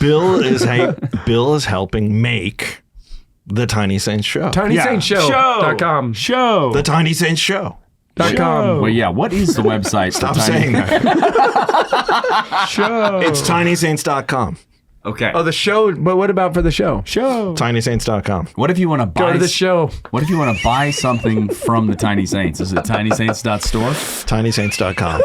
Bill is helping make the Tiny Saints Show. TinySaintsShow.com. Show. The Tiny Saints Show. .com. Well, yeah. What is the website? Stop saying that. Show. It's TinySaints.com. Okay. Oh, the show. But what about for the show? Show. TinySaints.com. What if you want to buy? Go to the show. What if you want to buy something from the Tiny Saints? Is it TinySaints.store? TinySaints.com.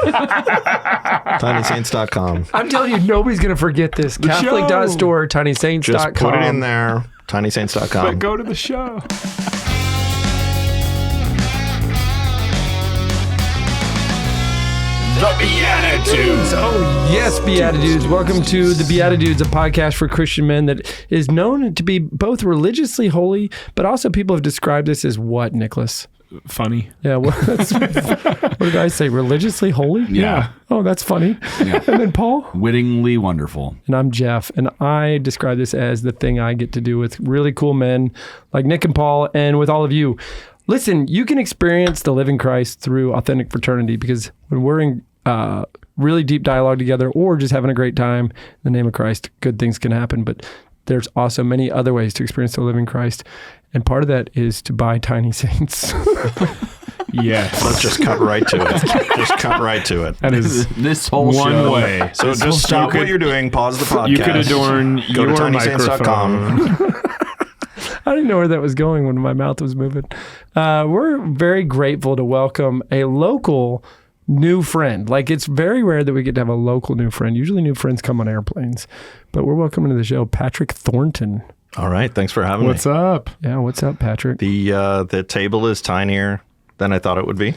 TinySaints.com. I'm telling you, nobody's going to forget this. Catholic.store, TinySaints.com. Just put it in there. TinySaints.com. But go to the show. The BeatiDudes. Oh, yes, BeatiDudes. Welcome to the BeatiDudes, a podcast for Christian men that is known to be both religiously holy, but also people have described this as what, Nicholas? Funny. Yeah, what did I say? Religiously holy? Yeah. Oh, that's funny. Yeah. And then Paul? Wittingly wonderful. And I'm Jeff, and I describe this as the thing I get to do with really cool men like Nick and Paul and with all of you. Listen, you can experience the living Christ through authentic fraternity, because when we're in really deep dialogue together or just having a great time in the name of Christ, good things can happen. But there's also many other ways to experience the living Christ. And part of that is to buy Tiny Saints. Yes. Let's just cut right to it. Just cut right to it. That is This whole one show. way. So just stop what you're doing, pause the podcast. You could adorn Go your to TinySaints.com. microphone. I didn't know where that was going when my mouth was moving. We're very grateful to welcome a local new friend. Like, it's very rare that we get to have a local new friend. Usually new friends come on airplanes. But we're welcoming to the show Patrick Thornton. All right. Thanks for having What's me. up? Yeah, what's up, Patrick? The table is tinier than I thought it would be.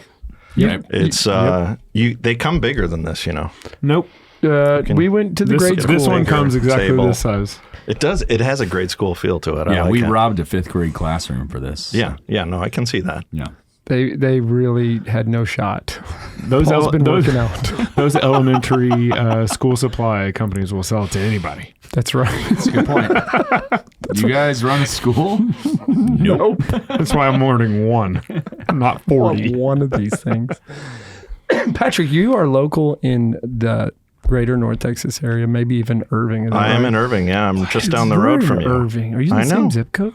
Yep. It's they come bigger than this, you know. Nope. We went to the grade school. This one comes exactly table. this size. It does. It has a grade school feel to it. I Yeah, like we it. robbed a 5th grade classroom for this. Yeah. No, I can see that. Yeah. They really had no shot. Those Paul's been working out. Those elementary school supply companies will sell it to anybody. That's right. That's a good point. You guys run a school? Nope. That's why I'm ordering one, not 40. One of these things. Patrick, you are local in the greater North Texas area, maybe even Irving. Is that I am right? in Irving. Yeah, I'm just down the You're road in from you. Irving. Are you in the I same know. zip code?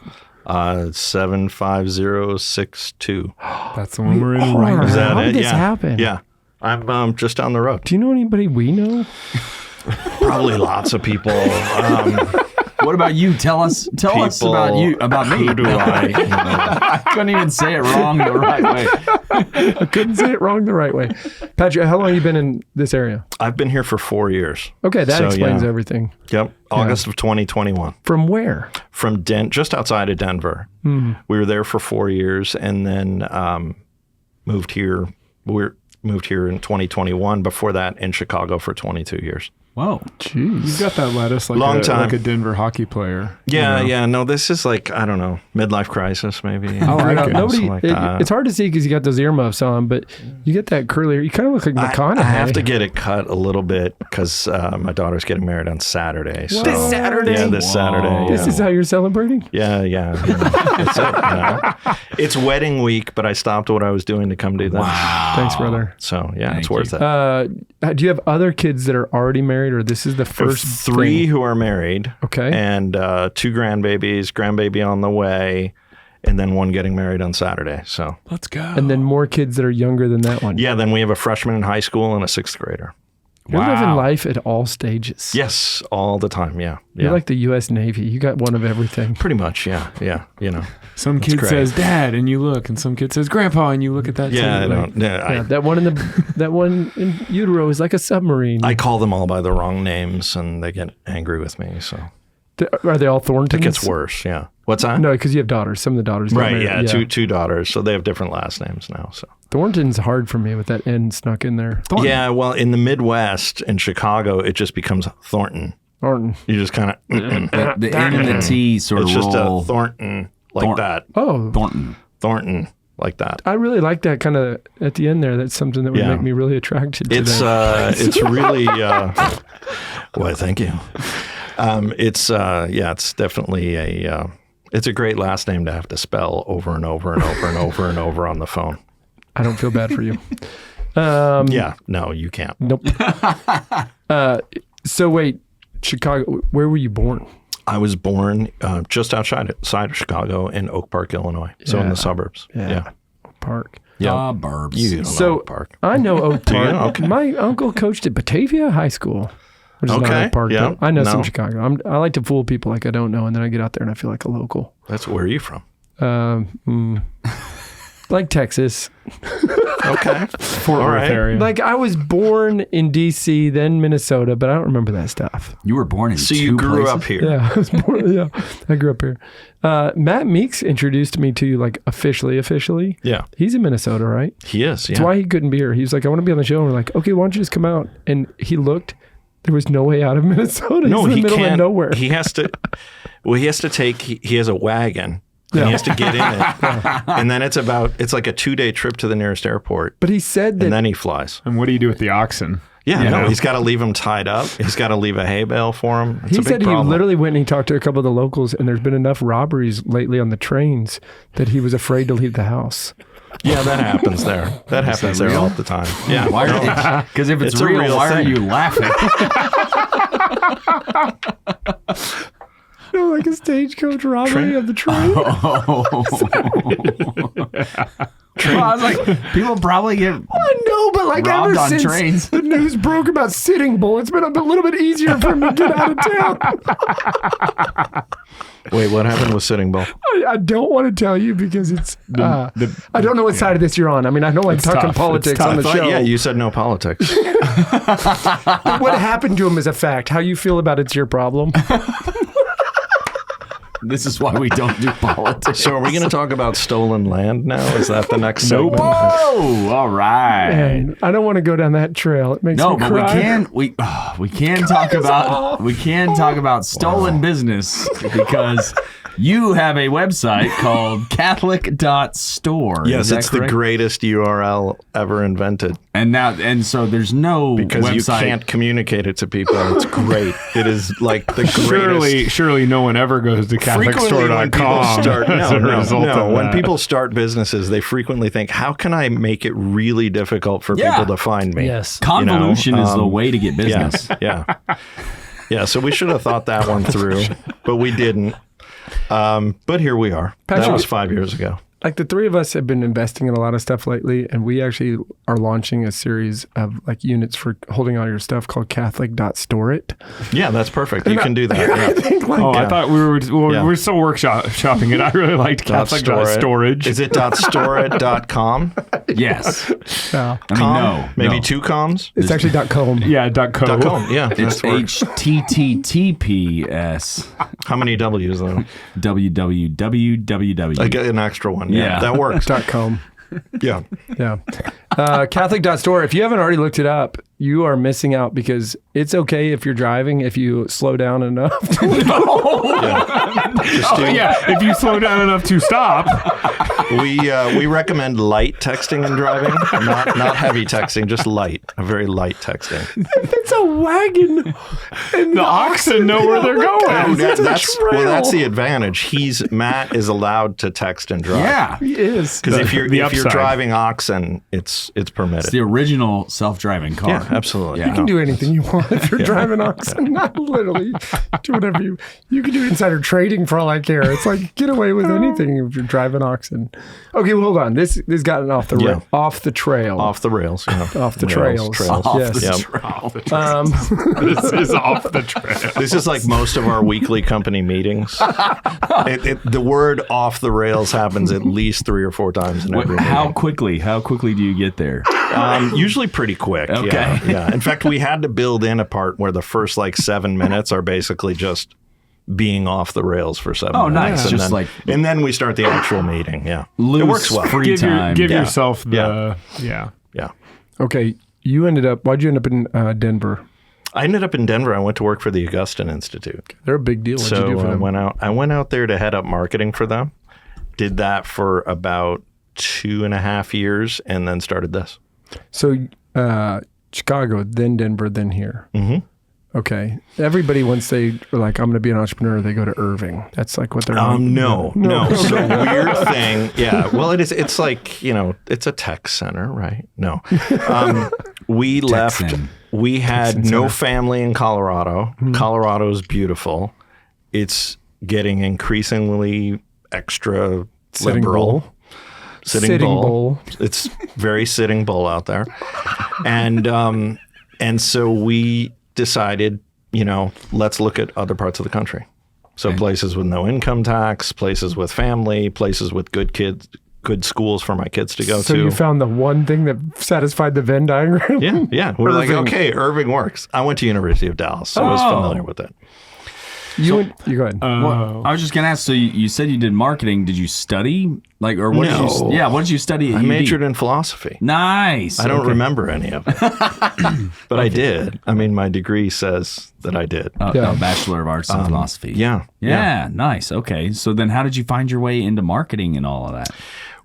75062. That's the one we're in right are. Is now. that How it? did this Yeah. happen? Yeah. I'm just down the road. Do you know anybody we know? Probably lots of people. What about you? Tell us about you, about me. Who do I? I couldn't even say it wrong the right way. I couldn't say it wrong the right way. Patrick, how long have you been in this area? I've been here for 4 years. Okay, that So, explains yeah. everything. Yep. August of 2021. From where? From just outside of Denver. We were there for 4 years and then moved here. We moved here in 2021. Before that, in Chicago for 22 years. Whoa. Jeez. You've got that lettuce like, Long time. like a Denver hockey player. Yeah, you know? yeah. No, this is like, I don't know, midlife crisis maybe. I like it. Nobody. Like that. It's hard to see because you got those earmuffs on, but you get that curly. You kind of look like McConaughey. I have to get it cut a little bit because my daughter's getting married on Saturday. So. This Saturday? Yeah, this Saturday. This yeah. is how you're celebrating? Yeah. That's it. You know? It's wedding week, but I stopped what I was doing to come do that. Wow. Thanks, brother. So yeah, Thank it's worth you. it. Do you have other kids that are already married, or this is the first Three thing? who are married. Okay. And 2 grandbaby on the way, and then one getting married on Saturday. So Let's go. And then more kids that are younger than that one. yeah, then we have a freshman in high school and a 6th grader. You're living Wow. life at all stages. Yes, all the time. Yeah. You're like the U.S. Navy. You got one of everything. Pretty much. Yeah. You know. Some kid great. says dad, and you look, and some kid says grandpa, and you look at that Yeah. too. I Like, don't. Yeah, That one in utero is like a submarine. I call them all by the wrong names, and they get angry with me. So Are they all Thorntons? it gets worse. Yeah. What's that? No, because you have daughters. Some of the daughters get Right. married. Yeah. Two daughters, so they have different last names now. So. Thornton's hard for me with that N snuck in there. Thornton. Yeah. Well, in the Midwest, in Chicago, it just becomes Thornton. Thornton. You just kind of. The N and the T sort It's of just roll. a Thornton like Thorn- that. Oh, Thornton. Like that. I really like that kind of at the end there. That's something that would Yeah. make me really attracted to It's that. it's really why thank you. It's definitely it's a great last name to have to spell over and over and over and over and over on the phone. I don't feel bad for you. Yeah, no, you can't. Nope. So wait, Chicago. Where were you born? I was born just outside of Chicago in Oak Park, Illinois. So in the suburbs. Yeah. Park. Suburbs. You don't know Oak Park. I know Oak Do you? Park. Okay. My uncle coached at Batavia High School, which is not Okay. Oak Park. Yeah. But I know some No. Chicago. I like to fool people like I don't know, and then I get out there and I feel like a local. Where are you from? Like Texas. Okay. Fort All Worth right. area. Like I was born in D.C., then Minnesota, but I don't remember that stuff. You were born in So two you grew places? up here. Yeah, I was born. Yeah, I grew up here. Matt Meeks introduced me to you like officially. Yeah. He's in Minnesota, right? He is. Yeah. That's why he couldn't be here. He was like, I want to be on the show. And we're like, okay, why don't you just come out? And he looked. There was no way out of Minnesota. No, He's in the he middle can't. of nowhere. He has to. Well, he has to take. He has a wagon. And Yeah. he has to get in it, and then it's like a 2-day trip to the nearest airport, But he said that and then he flies. And what do you do with the oxen? Yeah, You no, know? he's got to leave them tied up. He's got to leave a hay bale for him. It's he a big said he problem. literally went and he talked to a couple of the locals, and there's been enough robberies lately on the trains that he was afraid to leave the house. Yeah, that happens there. That happens there all the time. Yeah, Why? Because if it's, It's a real, real why are thing. you laughing? No, like a stagecoach robbery of the train. Well, I was like, people probably get I know, but like robbed ever on since trains. the news broke about Sitting Bull, it's been a little bit easier for him to get out of town. Wait, what happened with Sitting Bull? I don't want to tell you because it's. I don't know what side of this you're on. I mean, I know I'm talking tough. politics It's on the show. Yeah, you said no politics. But what happened to him is a fact. How you feel about it's your problem. This is why we don't do politics. So are we going to talk about stolen land now? Is that the next segment? Whoa! All right. And I don't want to go down that trail. It makes No, me but cry. we can talk about stolen business because you have a website called Catholic.store. Yes, Is that it's the correct? greatest URL ever invented And so there's no because website. you can't communicate it to people. It's great. It is like the greatest. Surely no one ever goes to Frequently when people CatholicStore.com start, as a result of when that. people start businesses, they frequently think, how can I make it really difficult for Yeah. people to find me? Yes. Convolution is the way to get Yeah, business. yeah. So we should have thought that one through, but we didn't. But here we are. Patrick- That was 5 years ago. Like the three of us have been investing in a lot of stuff lately, and we actually are launching a series of like units for holding all your stuff called Catholic.store it. Yeah, that's perfect. You can do that. I Yeah. think like I Yeah. thought we were Yeah. we're still shopping it. I really liked Catholic.storage. Is it .storit.com? Yes. yeah. I mean, no. Maybe no. 2 comms? It's actually .com. Yeah, .co. .com. Yeah, It's that's where- HTTPS. How many W's though? www. I get an extra one. Yeah, Yeah. that works. .com. Yeah. Yeah. Catholic.store. If you haven't already looked it up, you are missing out because it's okay if you're driving, if you slow down enough. If you slow down enough to stop. We recommend light texting and driving, not heavy texting, just light, a very light texting. It's a wagon. And The oxen know where they're going. It's a That's the advantage. Matt is allowed to text and drive. Yeah. He is. Because if you're upside. driving oxen, it's permitted. It's the original self-driving car. Yeah, absolutely. Yeah. You can do anything you want if you're driving oxen. Not literally. Do whatever you can do insider trading for all I care. It's like get away with anything if you're driving oxen. Okay, well, hold on. This gotten off the Yeah. off the trail. Off the rails. Yeah. Off the Rails, trails. trails. Yes. Yep. This is off the trail. This is like most of our weekly company meetings. The word "off the rails" happens at least 3 or 4 times in every How meeting. quickly do you get there? Usually pretty quick. Okay. Yeah. In fact, we had to build in a part where the first like 7 minutes are basically just being off the rails for 7 Oh, minutes. nice. And Just then, and then we start the actual meeting. Yeah. Loose, it works well. free time. Give Yeah. yourself the Yeah. Okay, why'd you end up in Denver? I ended up in Denver. I went to work for the Augustine Institute. They're a big deal. What'd you do for So them? I went out there to head up marketing for them. Did that for about 2.5 years, and then started this. So Chicago, then Denver, then here. Mm-hmm. Okay. Everybody, once they are like, I'm going to be an entrepreneur, they go to Irving. That's like what they're No. So weird thing. Yeah. Well, it is. It's like, it's a tech center, right? No. We left. Texan. we had no Center. family in Colorado. Colorado is beautiful. It's getting increasingly extra Sitting liberal. Bull. Sitting bull. It's very Sitting Bull out there. And so we decided, let's look at other parts of the country. So places with no income tax, places with family, places with good schools for my kids to go to. So you found the one thing that satisfied the Venn diagram? Yeah. We're like, Irving. okay, Irving works. I went to University of Dallas, so I was familiar with it. You go ahead. I was just gonna ask. So you said you did marketing. Did you study or what? No. Did you? Yeah. What did you study? At I UD? majored in philosophy. Nice. I don't remember any of it, but I did. I mean, my degree says that I did. A Bachelor of Arts in Philosophy. Yeah. Nice. Okay. So then, how did you find your way into marketing and all of that?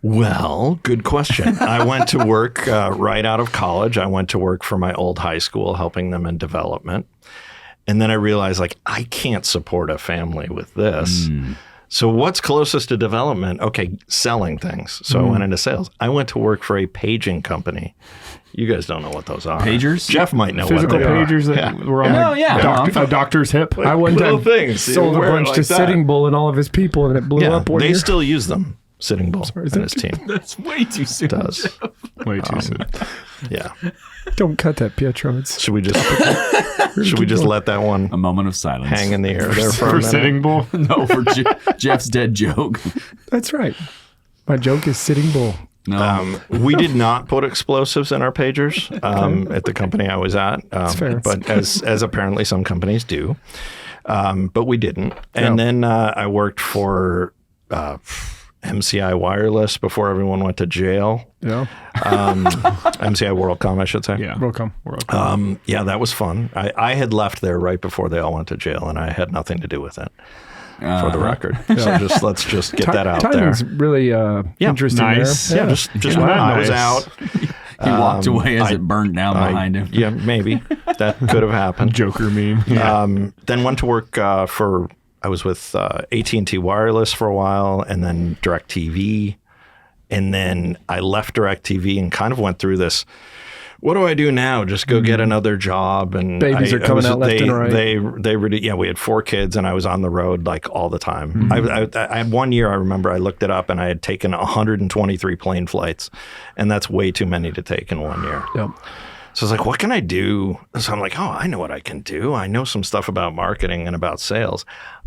Well, good question. I went to work right out of college. I went to work for my old high school, helping them in development. And then I realized, I can't support a family with this. So what's closest to development? Okay, selling things. So I went into sales. I went to work for a paging company. You guys don't know what those are. Pagers? Jeff might know Physical what they pagers are. that were on a doctor's hip. I one little time things. sold a Wear it bunch like to that. Sitting Bull and all of his people, and it blew Yeah, up one they year. still use them. Sitting Bull is and that his team That's way too soon. does. Way too soon. Yeah. Don't cut that, Pietro. It's Should we just let that one A moment of silence. hang in the air there for a For minute? Sitting Bull. No, for Jeff's dead joke. That's right. My joke is Sitting Bull. No. We did not put explosives in our pagers at the company I was at, fair. but as apparently some companies do. But we didn't. And then I worked for MCI Wireless before everyone went to jail. Yeah. MCI WorldCom, I should say. Yeah. Welcome. Yeah, that was fun. I had left there right before they all went to jail, and I had nothing to do with it, for the record. So let's just get that out there. Timing's really interesting Nice. there. Yeah, just Yeah, when I was nice. out. He walked away as it burned down behind him. Yeah, maybe that could have happened. Joker meme. Yeah. Then went to work I was with AT&T Wireless for a while, and then DirecTV, and then I left DirecTV and kind of went through this. What do I do now? Just go get another job, and Babies are coming out left and right. They really, we had 4 kids, and I was on the road all the time. I had 1 year. I remember I looked it up, and I had taken 123 plane flights, and that's way too many to take in 1 year. Yep. So I was like, what can I do? So I'm like, I know what I can do. I know some stuff about marketing and about sales.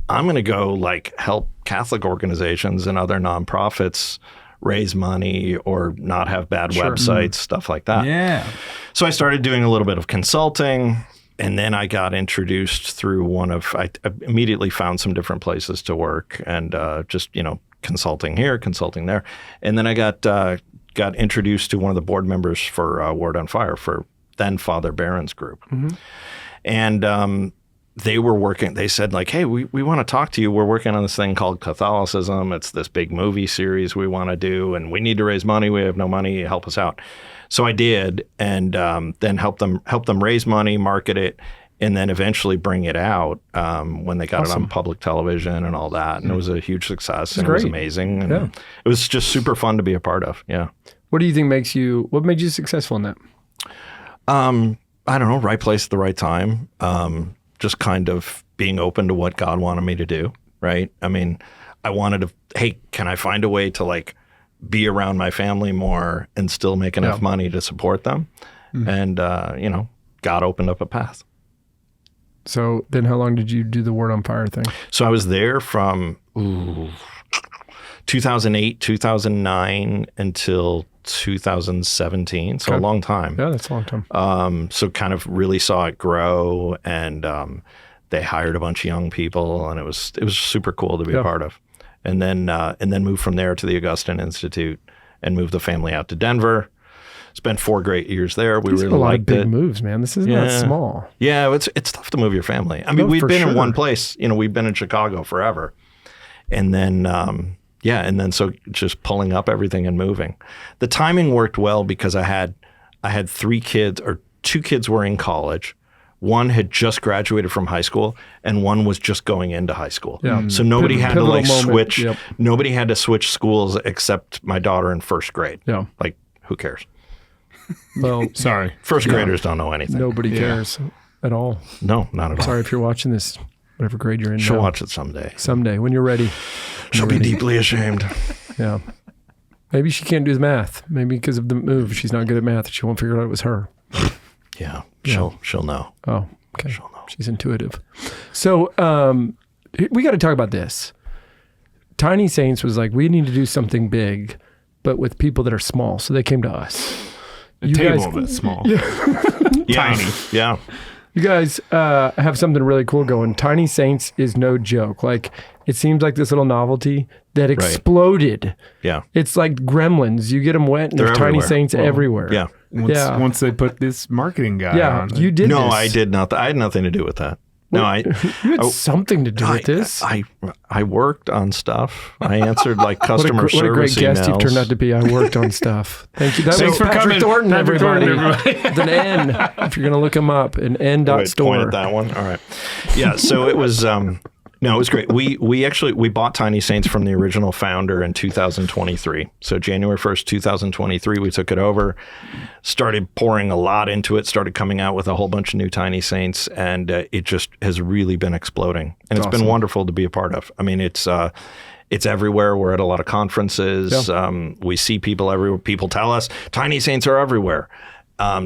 I'm going to go help Catholic organizations and other nonprofits raise money or not have bad websites, stuff like that. Yeah. So I started doing a little bit of consulting, and then I got introduced through I immediately found some different places to work, and just, consulting here, consulting there. And then I got introduced to one of the board members for Word on Fire, for then Father Barron's group. And they were working, they said hey, we want to talk to you. We're working on this thing called Catholicism. It's this big movie series we want to do, and we need to raise money. We have no money. Help us out. So I did, and then help them raise money, market it, and then eventually bring it out when they got it on public television and all that. And it was a huge success, and it was amazing. And it was just super fun to be a part of. Yeah. What do you think what made you successful in that? I don't know, right place at the right time. Just kind of being open to what God wanted me to do, right? I mean, I wanted to, hey, can I find a way to be around my family more and still make enough money to support them? And, God opened up a path. So then how long did you do the Word on Fire thing? So I was there from 2008, 2009 until 2017. So a long time. Yeah, that's a long time. So kind of really saw it grow, and they hired a bunch of young people, and it was super cool to be a part of. And then moved from there to the Augustine Institute and moved the family out to Denver. Spent 4 great years there. We really liked it. A lot of big moves, man. This is not small. Yeah, it's tough to move your family. I mean, we've been in one place. We've been in Chicago forever, and then so just pulling up everything and moving. The timing worked well because I had 3 kids, or 2 kids were in college. One had just graduated from high school, and one was just going into high school. Yeah. So nobody had to switch. Yep. Nobody had to switch schools except my daughter in first grade. Yeah. Who cares? Well, Sorry. First graders don't know anything. nobody cares at all. No, not at all. Sorry if you're watching this, whatever grade you're in. She'll now. watch it someday. Someday when you're ready. She'll be deeply ashamed. Yeah. Maybe she can't do the math. Maybe because of the move, she's not good at math. She won't figure out it was her. Yeah, she'll know. Oh, okay. She'll know. She's intuitive. So we got to talk about this. Tiny Saints was like, we need to do something big, but with people that are small. So they came to us. The table that's small. Tiny. Yeah. You guys have something really cool going. Tiny Saints is no joke. Like, it seems like this little novelty that exploded. Yeah. It's like Gremlins. You get them wet and They're there's Tiny everywhere. Saints everywhere. Yeah. Once they put this marketing guy on. You did No, this. I did not. I had nothing to do with that. No, You had something to do with this. I worked on stuff. I answered like What customer a great service guest emails. you've turned out to be. I worked on stuff. Thank you. That Thanks was for Patrick coming. Thornton, Patrick everybody. Thornton, With an N, if you're going to look him up, an Wait, N.store. point at that one. All right. Yeah. So it was. No, it was great. We bought Tiny Saints from the original founder in 2023. So January 1st, 2023, we took it over, started pouring a lot into it, started coming out with a whole bunch of new Tiny Saints, and it just has really been exploding. And it's been wonderful to be a part of. I mean, it's everywhere. We're at a lot of conferences. Yeah. We see people everywhere. People tell us Tiny Saints are everywhere.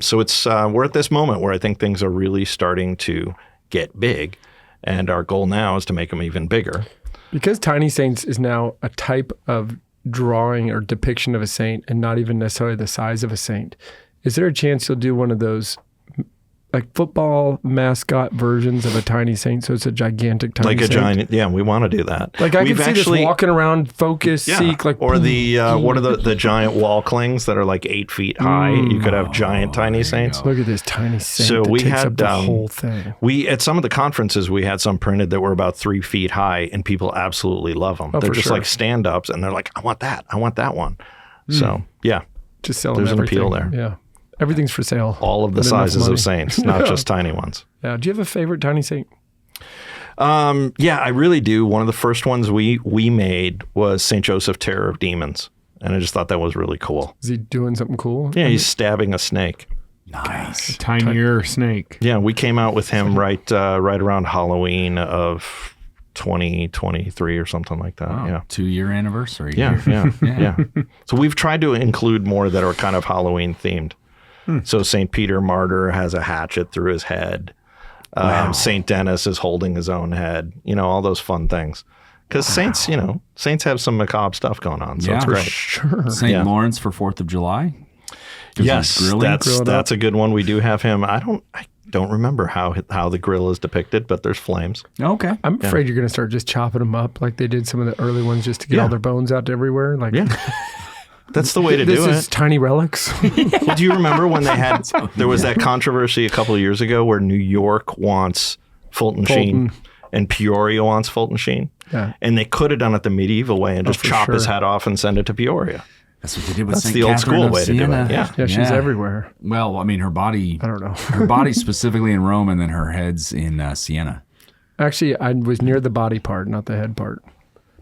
So it's we're at this moment where I think things are really starting to get big. And our goal now is to make them even bigger. Because Tiny Saints is now a type of drawing or depiction of a saint and not even necessarily the size of a saint, is there a chance you'll do one of those like football mascot versions of a Tiny Saint? So it's a gigantic Tiny Like a Saint? giant, yeah, we want to do that. Like I We've can see this walking around, focus, seek, like or the what are the giant wall clings that are like 8 feet high? You could have giant Tiny Saints. look at this Tiny Saint. So that we takes had up the whole thing. We at some of the conferences we had some printed that were about 3 feet high, and people absolutely love them. They're for just sure. like stand ups, and they're like, I want that one. So yeah, Just selling there's an everything. appeal there. Yeah, everything's for sale. All of the With enough sizes money. of saints, not just tiny ones. Yeah. Do you have a favorite Tiny Saint? Yeah, I really do. One of the first ones we made was St. Joseph, Terror of Demons. And I just thought that was really cool. Is he doing something cool? Yeah, he's stabbing a snake. Nice. Tinier snake. Yeah, we came out with him right around Halloween of 2023 or something like that. Wow, Yeah. 2-year anniversary. Yeah, here. yeah. So we've tried to include more that are kind of Halloween themed. So St. Peter Martyr has a hatchet through his head. St. Dennis is holding his own head. All those fun things. Because saints have some macabre stuff going on. So Yeah, it's for great. Sure. St. Lawrence for 4th of July. Yes, grilling? that's a good one. We do have him. I don't remember how the grill is depicted, but there's flames. Okay. I'm afraid you're going to start just chopping them up like they did some of the early ones just to get all their bones out everywhere. Like, That's the way to this do is it. tiny relics. Well, do you remember when there was that controversy a couple of years ago where New York wants Fulton Sheen and Peoria wants Fulton Sheen? Yeah. And they could have done it the medieval way and just for chop his sure. head off and send it to Peoria. That's what they did with That's St. the old Catherine school of way to do it. Siena. Yeah. Yeah, she's everywhere. Well, I mean, her body. I don't know. Her body's specifically in Rome, and then her head's in Siena. Actually, I was near the body part, not the head part.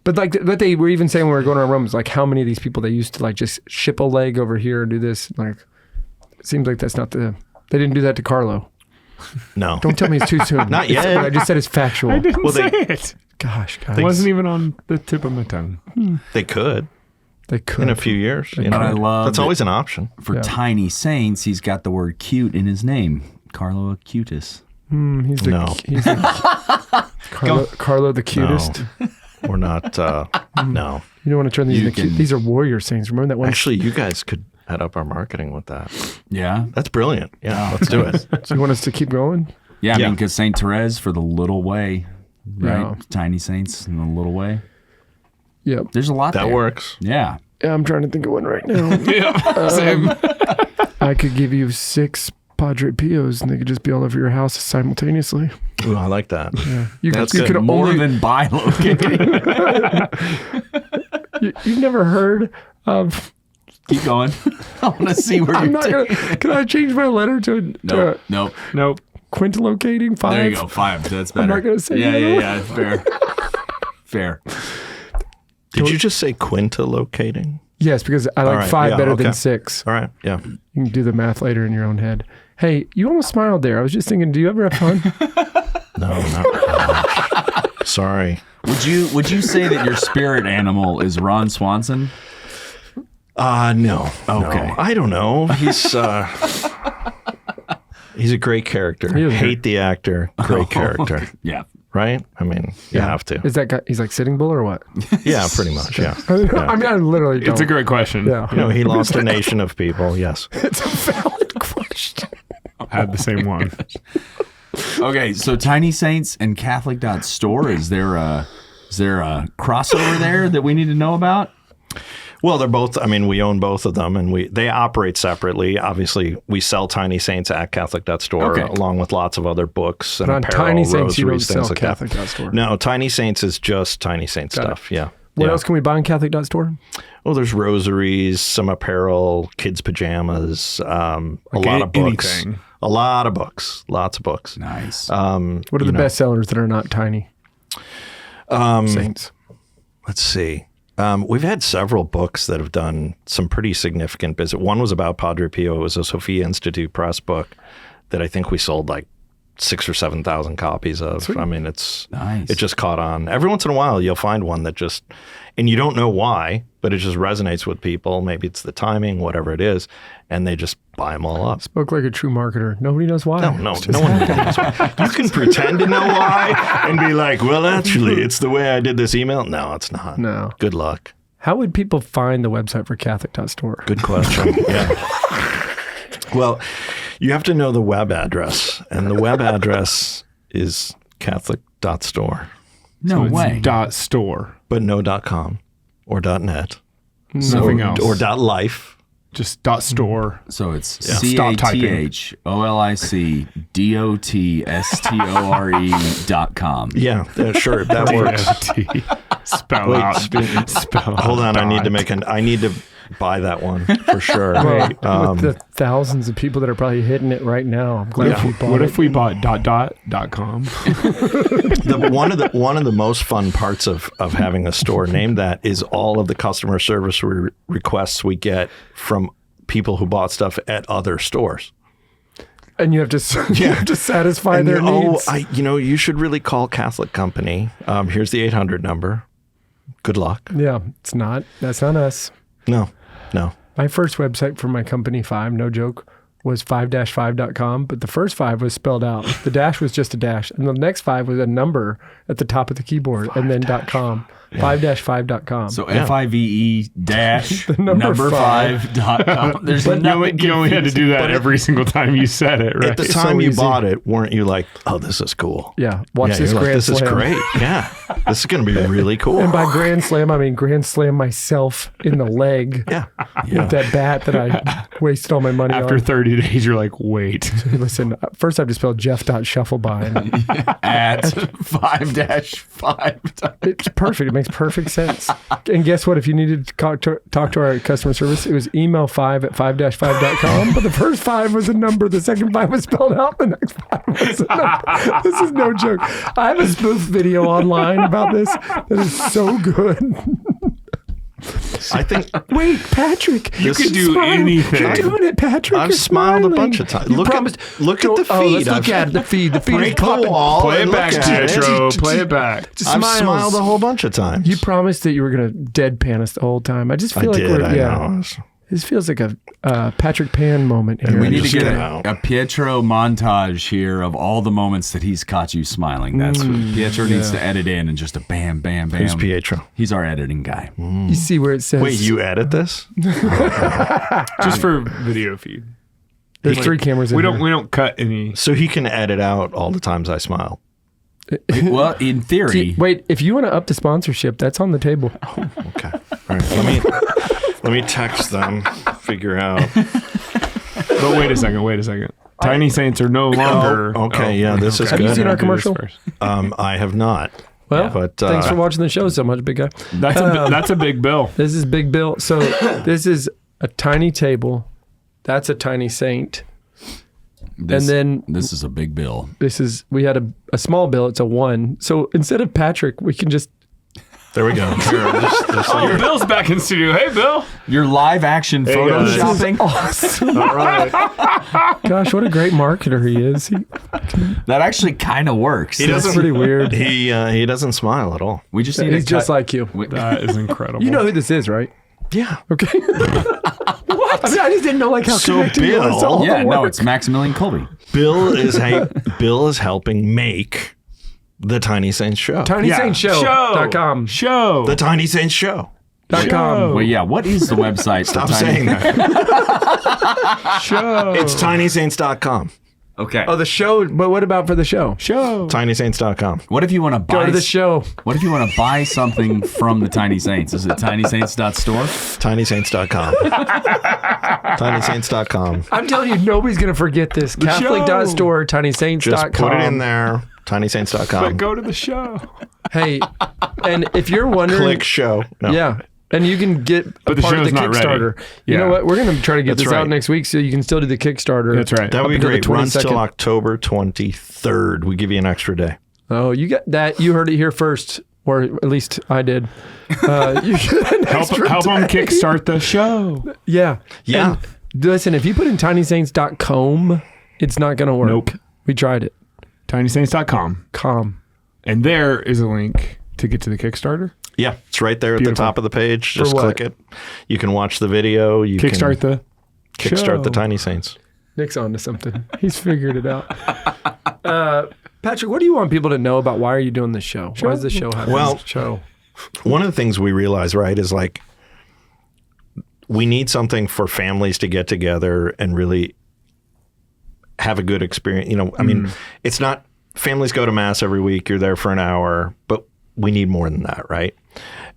But like what they were even saying when we were going around Rome is like how many of these people they used to like just ship a leg over here and do this. Like, it seems like that's not they didn't do that to Carlo. No. Don't tell me it's too soon. Not yet. I just said it's factual. I didn't say they- it. Gosh, guys. It wasn't even on the tip of my tongue. They could They could. in a few years. But I love That's that always an option. for Tiny Saints, he's got the word cute in his name. Carlo Acutus. He's the, No. he's the Carlo the cutest. No. We're not. No. You don't want to turn these You into cute. can- These are warrior saints. Remember that one? Actually, you guys could head up our marketing with that. Yeah. That's brilliant. Yeah, let's do it. So you want us to keep going? Yeah, I Yeah. mean, because St. Therese for the little way, right? Yeah. Tiny Saints in the little way. Yep. There's a lot That there. works. Yeah. Yeah, I'm trying to think of one right now. Same. I could give you 6 Padre Pios and they could just be all over your house simultaneously. Ooh, I like that. You, That's you good. could More only, than bilocating. you've never heard of. Keep going. I want to see where I'm you're not gonna. Can I change my letter to Nope. Nope. Nope. quintilocating 5? There you go. 5. That's better. not gonna say Yeah, the yeah, other yeah. Fair. Fair. Did you just say quintilocating? Yes, because I like right, 5 yeah, better okay. than 6. All right. Yeah. You can do the math later in your own head. Hey, you almost smiled there. I was just thinking, do you ever have fun? No, not sorry. Would you say that your spirit animal is Ron Swanson? No. Okay. No. I don't know. He's a great character. He is Hate the actor. Great character. Yeah. Right? I mean, you have to. Is that guy, he's like Sitting Bull or what? Yeah, pretty much. Yeah. I mean, I literally don't. It's a great question. Yeah. You know, he lost a nation of people. Yes. It's a valid question. I had the same one. Okay, so Tiny Saints and Catholic.store, is there a crossover there that we need to know about? Well, they're both. I mean, we own both of them, and they operate separately. Obviously, we sell Tiny Saints at Catholic.store, Okay. along with lots of other books and But on apparel, Tiny Saints, you don't rosaries, sell things like that. Catholic.store. No, Tiny Saints is just Tiny Saints Got it. stuff. Yeah. What Yeah. else can we buy on Catholic.store? Oh, there's rosaries, some apparel, kids' pajamas, a lot of books. anything. A lot of books. Lots of books. Nice. What are the best sellers that are not Tiny Saints? Let's see. We've had several books that have done some pretty significant business. One was about Padre Pio. It was a Sophia Institute press book that I think we sold like 6,000 or 7,000 copies of. Sweet. I mean, it Nice. just caught on. Every once in a while, you'll find one that just, and you don't know why, but it just resonates with people. Maybe it's the timing, whatever it is, and they just buy them all up. Spoke like a true marketer. Nobody knows why. No one knows why. You can pretend to know why and be like, well, actually, it's the way I did this email. No, it's not. No. Good luck. How would people find the website for Catholic.store? Good question. Yeah. Well, you have to know the web address, and the web address is Catholic.store, No It's way. .store. but no .com or .net Nothing else. or .life. Just .store. So it's Stop typing. CATHOLICDOTSTORE.com. Yeah, sure, that works. DFT. Spell Wait, out. spell. Hold on, I need to buy that one for sure. Well, Um, with the thousands of people that are probably hitting it right now, I'm glad you bought What it. if we bought .com? one of the most fun parts of having a store named that is all of the customer service requests we get from people who bought stuff at other stores. And you have to satisfy And their needs. you should really call Catholic Company. Here's the 800 number. Good luck. Yeah, it's not. That's not us. No. My first website for my company, 5, no joke, was 5-5.com, but the first 5 was spelled out. The dash was just a dash, and the next 5 was a number at the top of the keyboard, and then .com. 5-5.com. So FIVE dash number number 5.com. There's nothing You only had to do that every single time you said it, right? At the time you easy. bought it, weren't you like, oh, this is cool? Yeah, watch this you're like, Grand this Slam. is great. Yeah, this is going to be really cool. And by Grand Slam, I mean Grand Slam myself in the leg yeah. with that bat that I wasted all my money After on. 30 days, you're like, wait. Listen, first I have to spell Jeff.Schiefelbein. at 5-5. It's perfect. It makes perfect sense. And guess what? If you needed to talk to our customer service, it was email 5@5-5.com. But the first 5 was a number. The second 5 was spelled out. The next 5 was a number. This is no joke. I have a spoof video online about this that is so good. I think Wait, Patrick. You could do Smile. anything. You're doing it, Patrick. I've You're smiled a smiling. bunch of times. You Look promised. at the feed. Oh, let's look at the feed. The feed is break the popping. wall. Play and it back, look at it. Pietro. Play it back. I've Smiles. smiled a whole bunch of times. You promised that you were going to deadpan us the whole time. I just feel like we're I yeah. know. This feels like a Patrick Pan moment here. We need to Just get get out. a Pietro montage here of all the moments that he's caught you smiling. That's what Pietro needs to edit in, and just a bam, bam, bam. Who's Pietro? He's our editing guy. You see where it says Wait, you edit this? Just for video feed. there's 3 cameras in We here. don't cut any. So he can edit out all the times I smile. Well, in theory, See, wait, if you want to up the sponsorship, that's on the table. Okay. All right. Let me text them. Figure out. But wait a second. Tiny Saints are no longer. okay, yeah, this is Have you good. seen our Do this commercial? first. I have not. Well, But thanks for watching the show so much, big guy. That's a big bill. This is Big Bill. So this is a tiny table. That's a tiny saint. this, and then- this is a big bill. We had a small bill. It's a 1. So instead of Patrick, we can just There we go. Here, Oh, Bill's back in studio. Hey, Bill. Your live action you go. photoshopping. Awesome. all right. Gosh, what a great marketer he is. That actually kind of works. He doesn't. pretty weird. He doesn't smile at all. We just need He's to just cut. like you. That is incredible. You know who this is, right? Yeah. Okay. What? I mean, I just didn't know like how So connected you was to Bill- all Yeah, the no, work. it's Maximilian Colby. Bill is helping make the Tiny Saints show. TinySaintsShow.com. Show. The Tiny Saints show. .com. Well, yeah. What is the website? Stop for saying that. Show. It's tinysaints.com. Okay. Oh, the show. But what about for the show? Show. Tinysaints.com. What if you want to buy? Go to the show. What if you want to buy something from the Tiny Saints? Is it tinysaints.store? Tinysaints.com. Tinysaints.com. I'm telling you, nobody's going to forget this. Catholic.store, TinySaints.com. Just put it in there. Tinysaints.com. But go to the show. Hey, and if you're wondering. Click show. No. Yeah. And you can get a But the part of the show's not ready. Kickstarter. You Yeah. know what? We're going to try to get That's this out right. next week so you can still do the Kickstarter. That's right. That would be until the great. Runs till 22nd. October 23rd. We give you an extra day. Oh, you got that. You heard it here first, or at least I did. You get an Help extra them day. kickstart the show. Yeah. Yeah. And listen, if you put in tinysaints.com, it's not going to work. Nope. We tried it. TinySaints.com. Com. And there is a link to get to the Kickstarter. Yeah. It's right there at Beautiful. the top of the page. Just what? click it. You can watch the video. You Kickstart can the kickstart the show. Tiny Saints. Nick's on to something. He's figured it out. Patrick, what do you want people to know about why are you doing this show? Why is this show happening? Well- show. One of the things we realize, right, is like we need something for families to get together and really have a good experience. You know, I mean, it's not families go to mass every week. You're there for an hour, but we need more than that, right?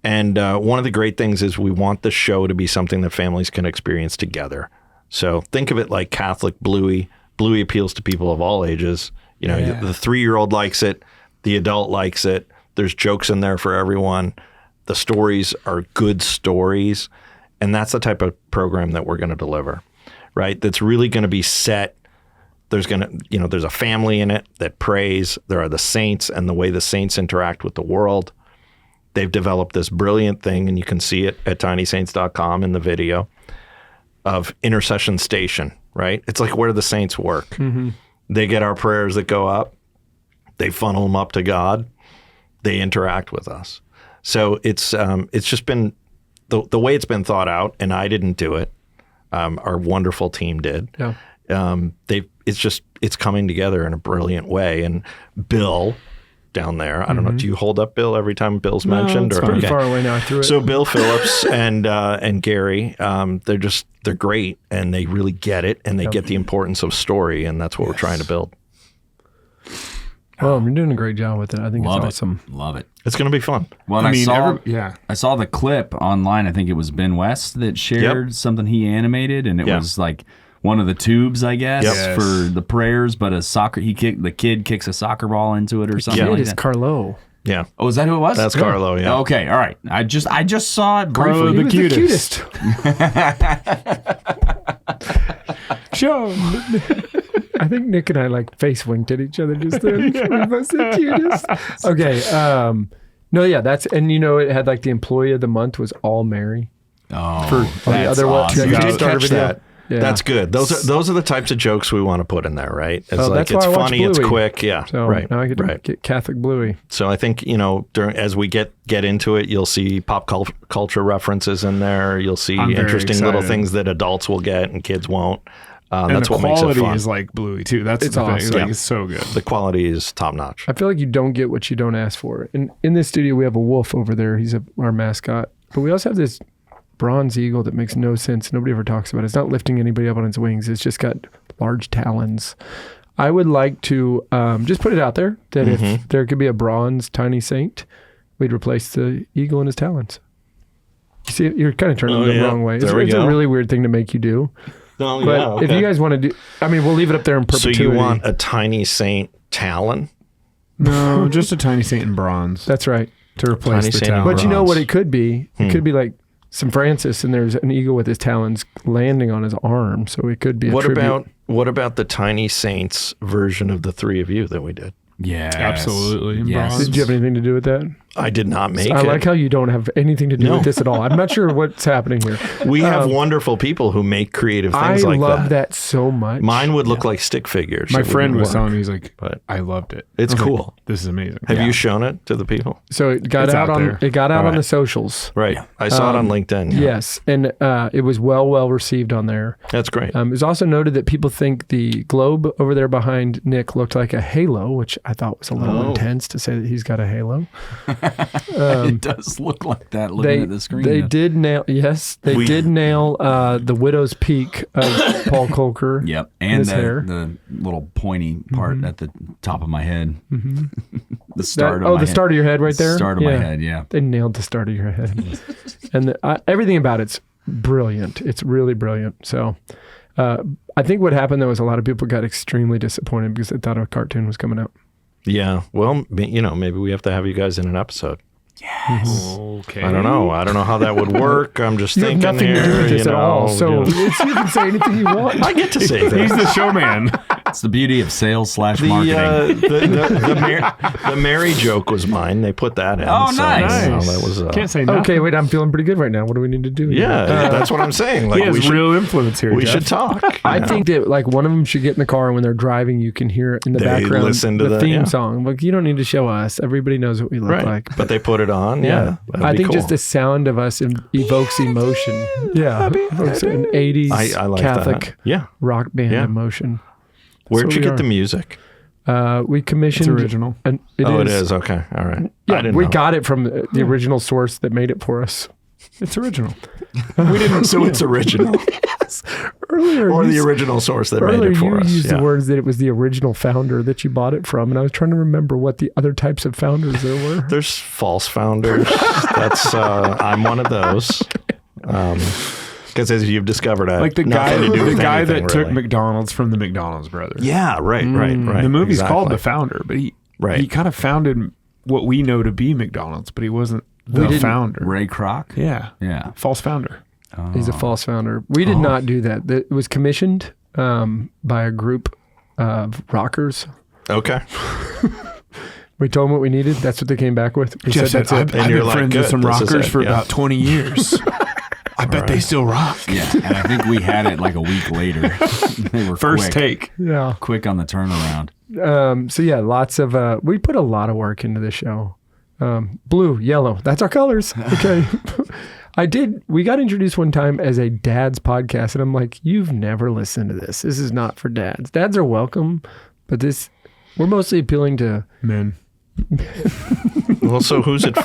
And one of the great things is we want the show to be something that families can experience together. So think of it like Catholic Bluey. Bluey appeals to people of all ages. You know, the 3-year-old likes it. The adult likes it. There's jokes in there for everyone. The stories are good stories. And that's the type of program that we're going to deliver, right? That's really going to be set. There's a family in it that prays. There are the saints and the way the saints interact with the world. They've developed this brilliant thing, and you can see it at tinysaints.com in the video, of intercession station, right? It's like where the saints work. Mm-hmm. They get our prayers that go up. They funnel them up to God. They interact with us. So it's just been the way it's been thought out, and I didn't do it. Our wonderful team did. Yeah. It's coming together in a brilliant way. And Bill down there, I don't know, do you hold up Bill every time Bill's mentioned? it's Or Pretty far away now. I threw it. So Bill Phillips and Gary, they're great, and they really get it, and they get the importance of story, and that's what we're trying to build. Well, you're doing a great job with it. I think Love it's awesome. it. Love it. It's going to be fun. Well, and I mean, I saw the clip online. I think it was Ben West that shared something he animated, and it was like one of the tubes, I guess, Yep. for the prayers. But the kid kicks a soccer ball into it or something It like is that. Carlo. Yeah. Oh, is that who it was? That's Carlo, yeah. Okay, all right. I just saw it Carlo briefly. the He was cutest. Show. I think Nick and I like face winked at each other just then. We're both the cutest. Okay. No, yeah, and it had like the employee of the month was all Mary. Oh, For the other one. awesome. You Yeah. did Kickstarter catch video. that. Yeah. That's good. Those are the types of jokes we want to put in there, right? It's Oh, like that's it's why I watch funny, it's Bluey. quick, yeah. So right. now I get to right. get Catholic Bluey. So I think, as we get into it, you'll see pop culture references in there. You'll see I'm very interesting little excited. things that adults will get and kids won't. And That's the what makes it quality fun. is like Bluey too. That's It's the thing. awesome. Like, Yeah. it's so good. The quality is top notch. I feel like you don't get what you don't ask for. And in this studio, we have a wolf over there. He's our mascot. But we also have this bronze eagle that makes no sense. Nobody ever talks about it. It's not lifting anybody up on its wings. It's just got large talons. I would like to just put it out there that if there could be a bronze tiny saint, we'd replace the eagle and his talons. You see, you're kind of turning it the wrong way. It's There we a go. really weird thing to make you do. No, But if you guys want to do, we'll leave it up there in So perpetuity. you want a tiny saint talon? No, just a tiny saint in bronze That's right. to replace Tiny the saint in talent. But you know bronze. what it could be? It could be like St. Francis, and there's an eagle with his talons landing on his arm. So it could be a tribute. What about the Tiny Saints version of the three of you that we did? Yeah, Absolutely. In bronze. Did you have anything to do with that? I did not make I it. like how you don't have anything to do with this at all. I'm not sure what's happening here. We have wonderful people who make creative things like that. I love that so much. Mine would look like stick figures. My It friend wouldn't was work. telling me, he's like, But I loved it. it's I'm like, cool. this is amazing. Have you shown it to the people? So it got It's out out on there. it got out All on the right. socials. Right. I saw it on LinkedIn. Yeah. Yes, and it was well received on there. That's great. It was also noted that people think the globe over there behind Nick looked like a halo, which I thought was a little intense to say that he's got a halo. It does look like that looking at the screen. They did nail. Yes, they did nail the widow's peak of Paul Kolker. Yep, in and his hair. the little pointy part at the top of my head. The start of Oh, my the head. start of your head right there? Start of my Yeah. head, yeah. They nailed the start of your head. And everything about it's brilliant. It's really brilliant. So I think what happened, though, is a lot of people got extremely disappointed because they thought a cartoon was coming out. Yeah. Well, maybe we have to have you guys in an episode. Okay. I don't know. I don't know how that would work. I'm just You have thinking nothing here. to do with this you at all. know, So you know. you can say anything you want. I get to say He's that. the showman. It's the beauty of sales / marketing. The Mary joke was mine. They put that in. Oh, so, nice. you know, that was. Can't say nothing. Okay, wait, I'm feeling pretty good right now. What do we need to do? Yeah, that's what I'm saying. Like He has we should, real influence here, we Jeff. should talk. I think that like one of them should get in the car and when they're driving, you can hear it in the They background. listen to the the- theme yeah. song. Like you don't need to show us. Everybody knows what we look Right, like. but they put it on. Yeah, that'd I be think cool. just the sound of us evokes emotion. Yeah, evokes an 80s I like Catholic that. Yeah. rock band Yeah. emotion. Where'd So you we get are. the music? We commissioned. It's original. And It is. Okay. All right. I Yeah, didn't we know. got it from the original source that made it for us. It's original. We didn't. So it's original, Earlier, or you the s- original source that made Earlier, it for you us. used Yeah. the words that it was the original founder that you bought it from, and I was trying to remember what the other types of founders there were. There's false founders. That's I'm one of those. Because as you've discovered, I have Like the guy, nothing to do the with guy anything, that took really. McDonald's from the McDonald's brothers. Yeah. Right. Right. The movie's called exactly. The Founder, but he Right. kind of founded what we know to be McDonald's, but he wasn't the didn't- founder. Ray Kroc? Yeah. Yeah. False founder. He's a false founder. We did not do that. It was commissioned by a group of rockers. Okay. We told them what we needed. That's what they came back with. We Jeff said that's said, it. I've And you're been like, friends with good, some this is rockers it, for yeah. about 20 years. I bet they still rock. Yeah. And I think we had it like a week later. They were First quick, take. Yeah. quick on the turnaround. So yeah, lots of we put a lot of work into the show. Blue, yellow, that's our colors. Okay. We got introduced one time as a dad's podcast, and I'm like, you've never listened to this. This is not for dads. Dads are welcome, but we're mostly appealing to Men. Well, so who's it?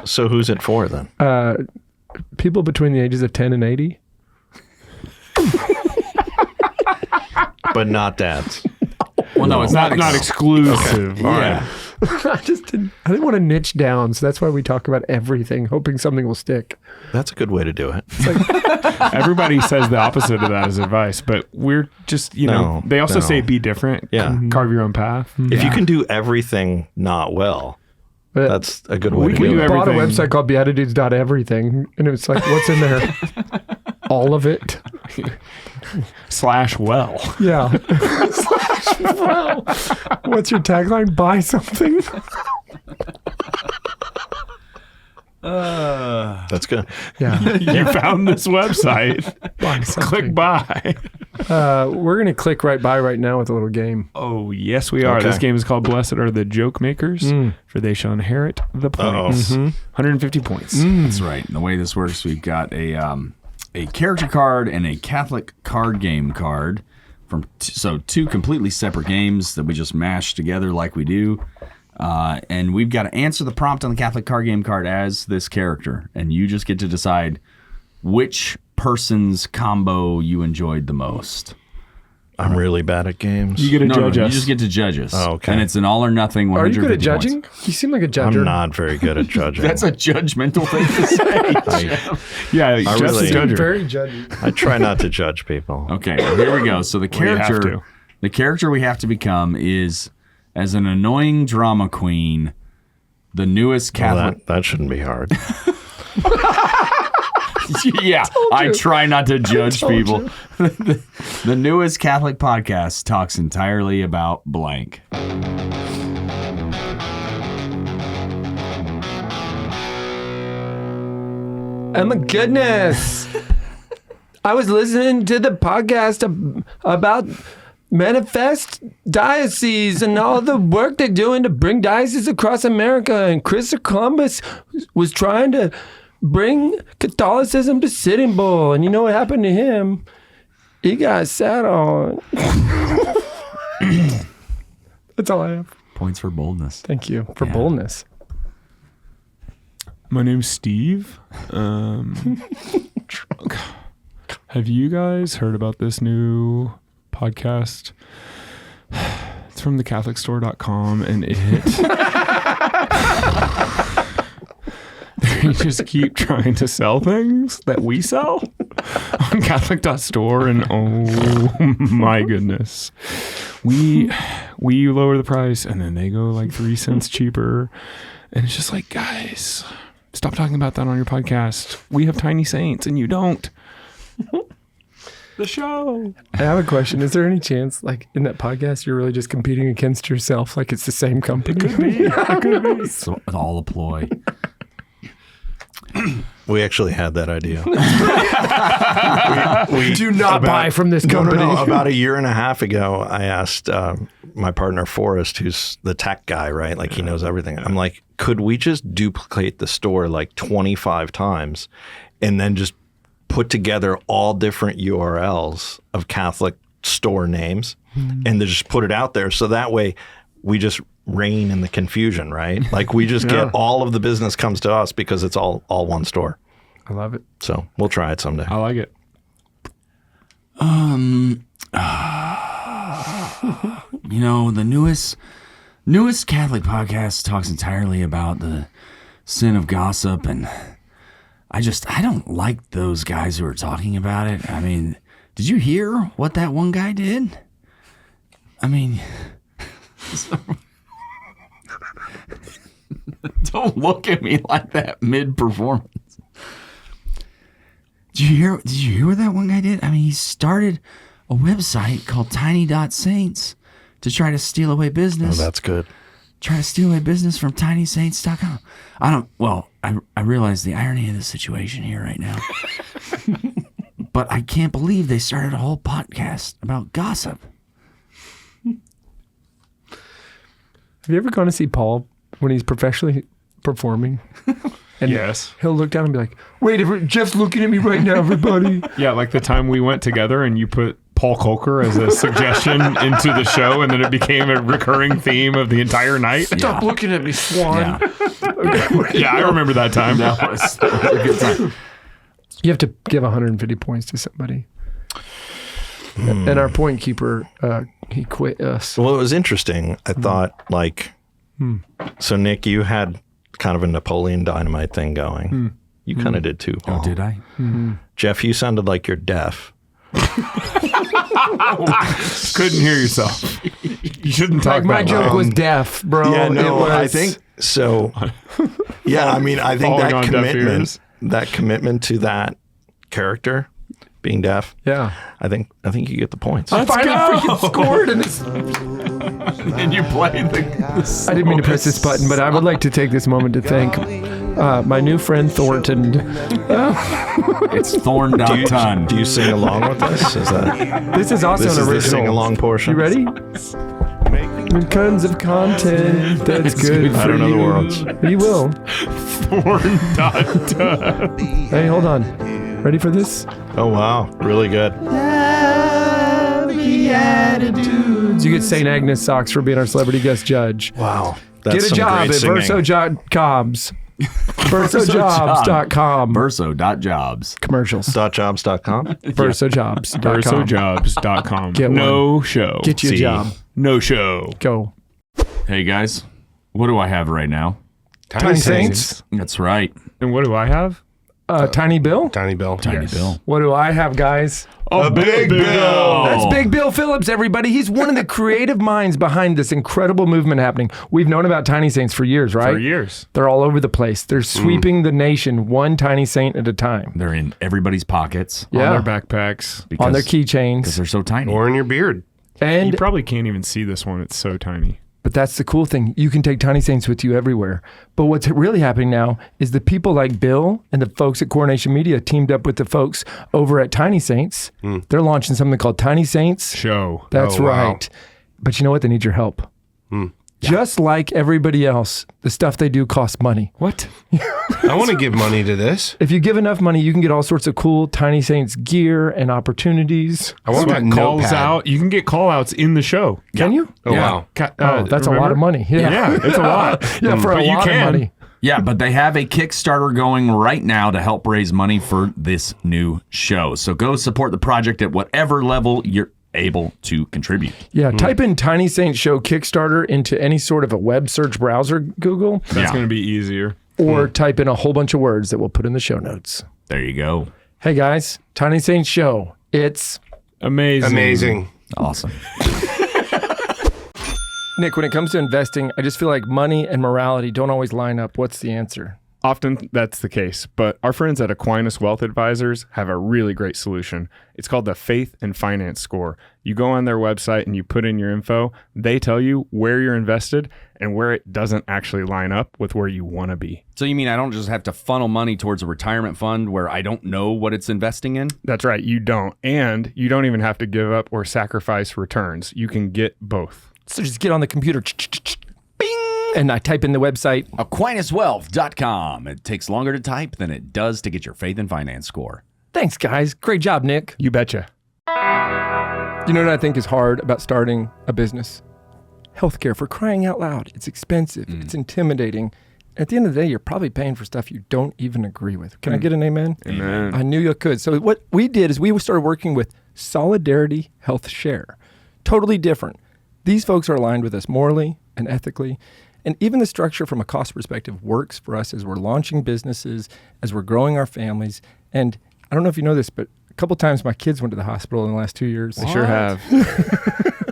So who's it for then? people between the ages of 10 and 80. But not dads. Well, no, it's not. Not exclusive. All Yeah. right. I didn't want to niche down, so that's why we talk about everything, hoping something will stick. That's a good way to do it. Everybody says the opposite of that as advice, but we're just, No, they also no. say be different. Yeah. Carve your own path. If you can do everything not well, But that's a good way We to can do do it. bought a everything. website called BeatiDudes.everything, and it was like, what's in there? All of it. /well. Yeah. Well, what's your tagline? Buy something. That's good. Yeah. You found this website. Buy something. Click buy. We're going to click right by right now with a little game. Oh, yes, we are. Okay. This game is called Blessed Are the Joke Makers, for they shall inherit the points. 150 points. That's right. And the way this works, we've got a character card and a Catholic card game card from two completely separate games that we just mashed together like we do. And we've got to answer the prompt on the Catholic card game card as this character, and you just get to decide which person's combo you enjoyed the most. I'm really bad at games. You get to No, judge you us. just get to judge us. Oh, okay. And it's an all or nothing. Are you good at 150 judging? points. You seem like a judger. I'm not very good at judging. That's a judgmental thing to say. Yeah, I Jeff's really- a judger. Very judgy. I try not to judge people. Okay, well, here we go. So the Well, you have character, to. the character we have to become is, as an annoying drama queen, the newest Well, Catholic. that shouldn't be hard. Yeah, I try not to judge people. The newest Catholic podcast talks entirely about blank. Oh my goodness. I was listening to the podcast about Manifest Diocese and all the work they're doing to bring dioceses across America. And Christopher Columbus was trying to bring Catholicism to Sitting Bull. And you know what happened to him? He got sat on. That's all I have. Points for boldness. Thank you for boldness. My name's Steve. Have you guys heard about this new podcast? It's from the Catholic.store.com, and they just keep trying to sell things that we sell on Catholic.store, and oh my goodness. We lower the price, and then they go like 3 cents cheaper, and it's just like, guys, stop talking about that on your podcast. We have Tiny Saints, and you don't. The show. I have a question. Is there any chance, like, in that podcast, you're really just competing against yourself? Like, it's the same company? It could be. It could be. So it's all a ploy. We actually had that idea. we Do not buy from this company. No, about a year and a half ago, I asked my partner Forrest, who's the tech guy, right? Like he knows everything. I'm like, could we just duplicate the store like 25 times and then just put together all different URLs of Catholic store names and then just put it out there so that way we just reign in the confusion, right? Like we just get all of the business comes to us because it's all one store. I love it. So we'll try it someday. I like it. You know, the newest Catholic podcast talks entirely about the sin of gossip, and I don't like those guys who are talking about it. I mean, did you hear what that one guy did? I mean, don't look at me like that mid-performance. Did you hear what that one guy did? I mean, he started a website called Tiny.Saints to try to steal away business. Oh, that's good. Try to steal away business from TinySaints.com. I realize the irony of the situation here right now. But I can't believe they started a whole podcast about gossip. Have you ever gone to see Paul when he's professionally performing? And yes. He'll look down and be like, wait, Jeff's looking at me right now, everybody. Yeah, like the time we went together and you put Paul Kolker as a suggestion into the show, and then it became a recurring theme of the entire night. Stop looking at me, Swan. Yeah, I remember that time. That was a good time. You have to give 150 points to somebody. And our point keeper, he quit us. Well, it was interesting. I thought so Nick, you had kind of a Napoleon Dynamite thing going. You kind of did too, Paul. Oh, did I? Jeff, you sounded like you're deaf. Couldn't hear yourself. You shouldn't talk My that joke loud. was deaf, bro. Yeah, no, It I was- think so. Yeah, I mean, I think Falling that on deaf ears. commitment to that character being deaf. Yeah. I think you get the points. I finally freaking scored in this. And you played the I didn't mean to press this button, but I would like to take this moment to thank my new friend Thornton. It's Thorn.Ton. Do you sing along with this? Is that This is also this an is the original. sing along portion? You ready? Tons of content that's good I for don't know the you. words. You will. Thorn.Ton. Hey, hold on. Ready for this? Oh wow, really good. You get St. Agnes socks for being our celebrity guest judge. Wow, that's Get a some job great at singing. Versojobs. Versojobs.com. Verso.jobs. Commercials. .jobs.com. Versojobs.com. Versojobs.com. Get No show. Get you a See. job. No show. Go. Hey guys, what do I have right now? Tiny Saints. That's right. And what do I have? Tiny Bill. Tiny Bill. Tiny Bill. What do I have, guys? A big bill. That's Big Bill Phillips, everybody. He's one of the creative minds behind this incredible movement happening. We've known about Tiny Saints for years, right? For years. They're all over the place. They're sweeping the nation one Tiny Saint at a time. They're in everybody's pockets. Yeah. On their backpacks. On their because keychains. they're so tiny. Or in your beard. And You probably can't even see this one. It's so tiny. But that's the cool thing. You can take Tiny Saints with you everywhere. But what's really happening now is the people like Bill and the folks at Coronation Media teamed up with the folks over at Tiny Saints. They're launching something called Tiny Saints Show. That's Oh, wow. right. But you know what? They need your help. Just like everybody else, the stuff they do costs money. What? I want to give money to this. If you give enough money, you can get all sorts of cool Tiny Saints gear and opportunities. I want that Calls notepad. out. You can get call outs in the show. Can you? Oh, wow. Oh, that's a lot of money. Yeah, it's a lot. Yeah, for But a you lot of can. money. Yeah, but they have a Kickstarter going right now to help raise money for this new show. So go support the project at whatever level you're able to contribute. Yeah, type in Tiny Saints Show Kickstarter into any sort of a web search browser, Google, That's going to be easier. or type in a whole bunch of words that we'll put in the show notes. There you go. Hey guys, Tiny Saints Show. It's Amazing. Amazing. Awesome. Nick, when it comes to investing, I just feel like money and morality don't always line up. What's the answer? Often that's the case, but our friends at Aquinas Wealth Advisors have a really great solution. It's called the Faith and Finance Score. You go on their website and you put in your info. They tell you where you're invested and where it doesn't actually line up with where you want to be. So you mean I don't just have to funnel money towards a retirement fund where I don't know what it's investing in? That's right, you don't. And you don't even have to give up or sacrifice returns. You can get both. So just get on the computer, bing, and I type in the website. AquinasWealth.com. It takes longer to type than it does to get your faith and finance score. Thanks, guys. Great job, Nick. You betcha. You know what I think is hard about starting a business? Healthcare, for crying out loud. It's expensive. It's intimidating. At the end of the day, you're probably paying for stuff you don't even agree with. Can I get an amen? Amen. I knew you could. So what we did is we started working with Solidarity Health Share. Totally different. These folks are aligned with us morally and ethically. And even the structure from a cost perspective works for us as we're launching businesses, as we're growing our families. And I don't know if you know this, but a couple times my kids went to the hospital in the last 2 years. They sure have.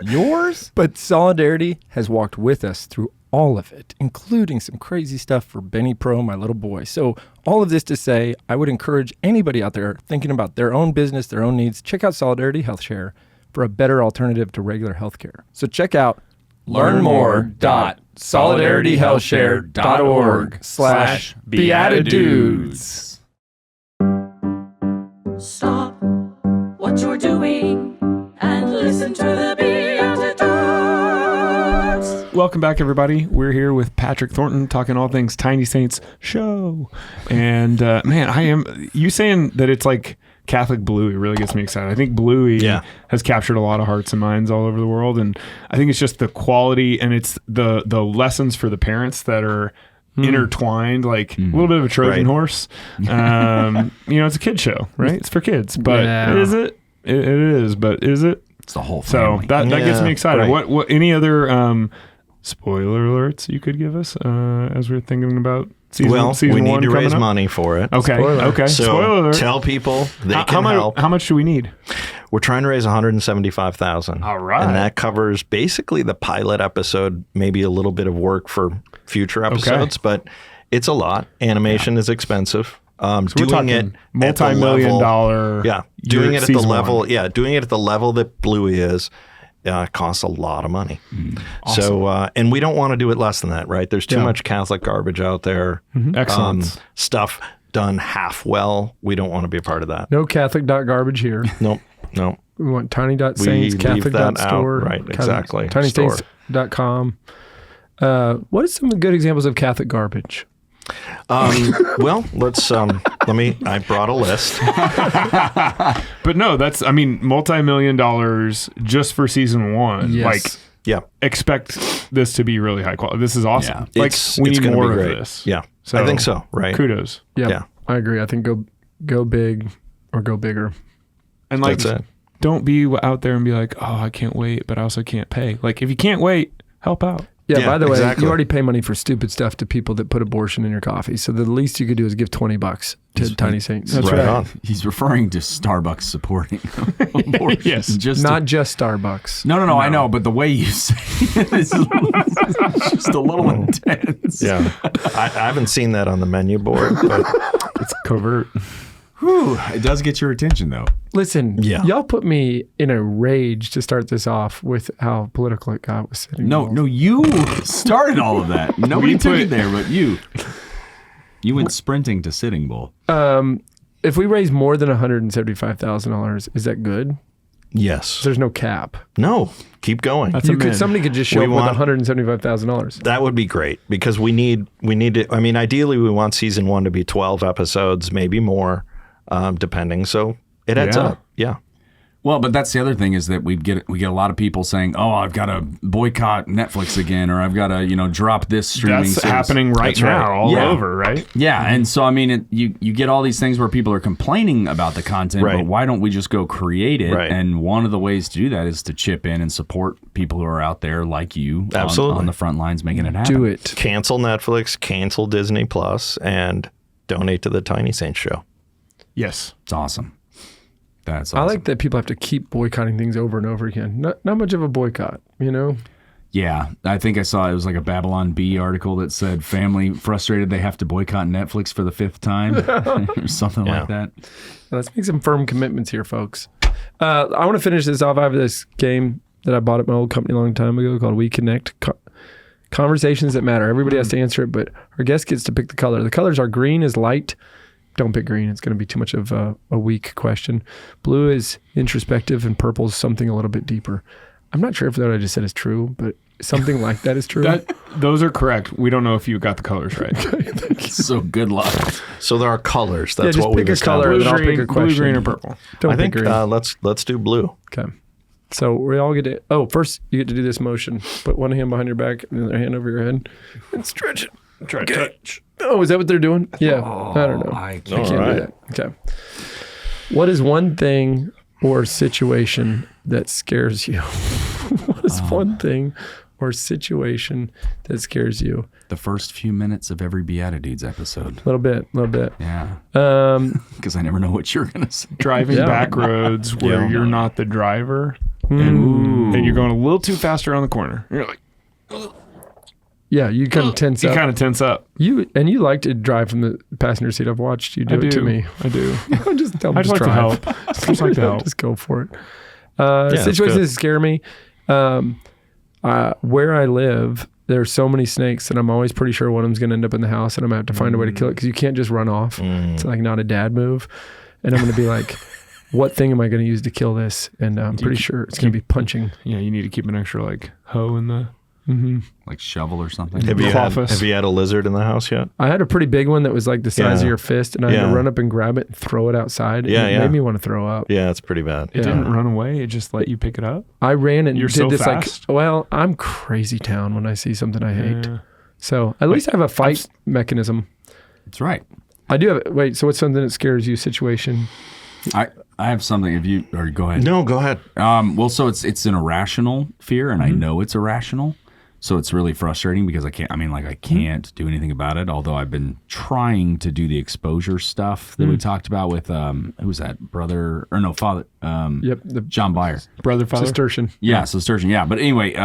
Yours? But Solidarity has walked with us through all of it, including some crazy stuff for Benny Pro, my little boy. So all of this to say, I would encourage anybody out there thinking about their own business, their own needs, check out Solidarity Health Share for a better alternative to regular healthcare. So check out learnmore.solidartyhealthshare.org/BeatiDudes. Stop what you're doing and listen to the BeatiDudes. Welcome back, everybody. We're here with Patrick Thornton talking all things Tiny Saints Show. And man, you saying that it's like Catholic Bluey really gets me excited. I think Bluey has captured a lot of hearts and minds all over the world. And I think it's just the quality and it's the lessons for the parents that are intertwined, like a little bit of a Trojan horse. It's a kid show, right? It's for kids. But is it? It is, but is it? It's the whole family. So that gets me excited. Right. What any other spoiler alerts you could give us as we're thinking about season we one need to raise up? money for it. Okay. Okay. So Spoiler alert. tell people they can help. How much do we need? We're trying to raise $175,000. All right. And that covers basically the pilot episode, maybe a little bit of work for future episodes, but it's a lot. Animation is expensive. Doing it multi-million-dollar. Yeah, doing it at the level. Yeah, doing it at the level that Bluey is. Costs a lot of money. Awesome. So, and we don't want to do it less than that, right? There's too much Catholic garbage out there. Excellent. Stuff done half well. We don't want to be a part of that. No Catholic.garbage here. Nope. We want Tiny.Saints, We leave that Catholic.store. out. Right, exactly. TinySaints.com. What are some good examples of Catholic garbage? Well, let's I brought a list. But no, multi-million-dollars just for season one. Yes. Like, Yeah. expect this to be really high quality. This is awesome. Yeah. Like, we need gonna more be of great. this. Yeah. So, I think so, right? Kudos. Yeah. I agree. I think go big or go bigger. And like, That's it. don't be out there and be like, oh, I can't wait, but I also can't pay. Like, if you can't wait, help out. Yeah, Yeah, by the way, exactly. you already pay money for stupid stuff to people that put abortion in your coffee. So the least you could do is give $20 to Tiny Saints. That's Right right. on. He's referring to Starbucks supporting abortion. Yes. Just Not just Starbucks. No, I know, but the way you say it is just a little intense. Yeah. I haven't seen that on the menu board, but It's covert. Whew, it does get your attention, though. Listen, Yeah. y'all put me in a rage to start this off with how political it got with Sitting Bull. No, you started all of that. Nobody took it there, but you. You went sprinting to Sitting Bull. If we raise more than $175,000, is that good? Yes. There's no cap. No. Keep going. Somebody could just show up with $175,000. That would be great because we need to. I mean, ideally, we want season 1 to be 12 episodes, maybe more, depending. So it adds up. Yeah. Well, but that's the other thing is that we get a lot of people saying, "Oh, I've got to boycott Netflix again, or I've got to drop this streaming." That's service." happening right now all over, right? Yeah, and so I mean, you get all these things where people are complaining about the content, Right. but why don't we just go create it? Right. And one of the ways to do that is to chip in and support people who are out there like you, Absolutely. on the front lines making it happen. Do it. Cancel Netflix, cancel Disney Plus, and donate to the Tiny Saints show. Yes. It's awesome. That's awesome. I like that people have to keep boycotting things over and over again. Not much of a boycott, Yeah, I think I saw it was like a Babylon Bee article that said family frustrated they have to boycott Netflix for the 5th time or something like that. Let's make some firm commitments here, folks. I want to finish this off. I have this game that I bought at my old company a long time ago called We Connect. Conversations that matter. Everybody has to answer it, but our guest gets to pick the color. The colors are green is light. Don't pick green. It's going to be too much of a weak question. Blue is introspective, and purple is something a little bit deeper. I'm not sure if what I just said is true, but something like that is true. Those are correct. We don't know if you got the colors right. So good luck. So there are colors. That's just what we've pick a color and established. I'll pick a question. Blue, green, or purple. Don't I pick think green. let's do blue. Okay. So we all get to. Oh, first you get to do this motion. Put one hand behind your back and the other hand over your head, and stretch it. Try to touch. Oh, is that what they're doing? Yeah. I don't know. I can't do that. Okay. What is one thing or situation that scares you? What is one thing or situation that scares you? The first few minutes of every BeatiDudes episode. A little bit. Yeah. Um, Because I never know what you're going to say. Driving back roads where you're not the driver and you're going a little too fast around the corner. You're like, yeah, you kind of tense you up. kind of tense up. You like to drive from the passenger seat. I've watched you do it to me. I do. Just tell me I'd just like to drive. help. I'd like to help. Just go for it. it's Situations good. that scare me. Where I live, there are so many snakes that I'm always pretty sure one of them's going to end up in the house, and I'm going to have to find a way to kill it because you can't just run off. It's like not a dad move. And I'm going to be like, what thing am I going to use to kill this? And I'm pretty sure it's going to be punching. Yeah, you need to keep an extra hoe in the... Like shovel or something. Have you had a lizard in the house yet? I had a pretty big one that was like the size of your fist, and I had to run up and grab it and throw it outside. And it made me want to throw up. Yeah, it's pretty bad. It didn't run away. It just let you pick it up. I ran and You're did so this fast. I'm crazy town when I see something I hate. So at least I have a fight mechanism. That's right. I do have. So what's something that scares you? Situation. I have something. If you or go ahead. No, go ahead. Well, so it's an irrational fear, and I know it's irrational. So it's really frustrating because I can't do anything about it. Although I've been trying to do the exposure stuff that we talked about with who was that father? Yep. The John Byer. Brother, father. Cistercian. Yeah, Cistercian. Yeah, but anyway,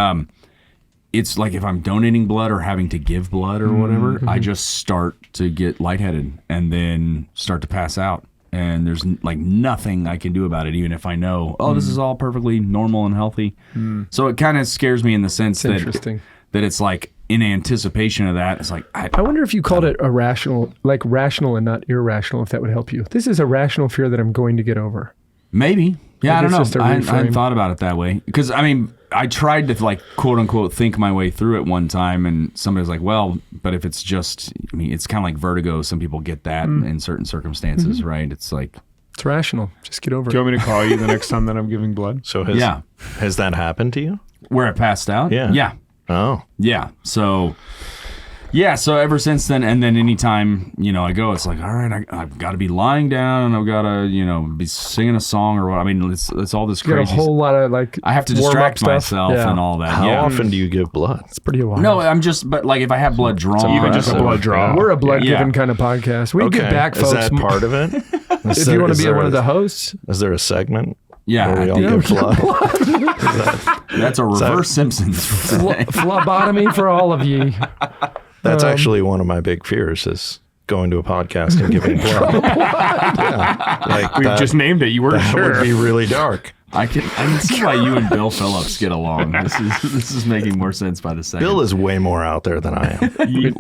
it's like if I'm donating blood or having to give blood or whatever, I just start to get lightheaded and then start to pass out. And there's like nothing I can do about it, even if I know, this is all perfectly normal and healthy. So it kind of scares me in the sense that it's like in anticipation of that, it's like I wonder if you called it irrational, like rational and not irrational, if that would help you. This is a rational fear that I'm going to get over. Maybe. Yeah, I don't it's just know. a I reframe. hadn't thought about it that way. Because, I tried to, like, quote unquote, think my way through it one time, and somebody was like, well, but if it's just, it's kind of like vertigo. Some people get that in certain circumstances, right? It's like. It's rational. Just get over Do you it. want me to call you the next time that I'm giving blood? So has that happened to you? Where I passed out? Yeah. Yeah. Oh. Yeah. So ever since then, and then anytime, I go, it's like, all right, I've got to be lying down and I've got to, be singing a song or what. It's all this You got crazy. a whole lot of like. I have to warm-up distract stuff. myself and all that. How yeah. often do you give blood? It's pretty wild. No, but like if I have blood drawn. Even just a blood draw. We're a blood giving kind of podcast. We get back, folks. Is that part of it? If you want to be one of the hosts, Is there a segment Yeah. where we all give blood? That's a reverse Simpsons. phlebotomy for all of ye. That's actually one of my big fears is going to a podcast and giving blood. Yeah, like We just named it. You weren't that sure. would be really dark. I can see why you and Bill Phillips get along. This is making more sense by the second. Bill is way more out there than I am.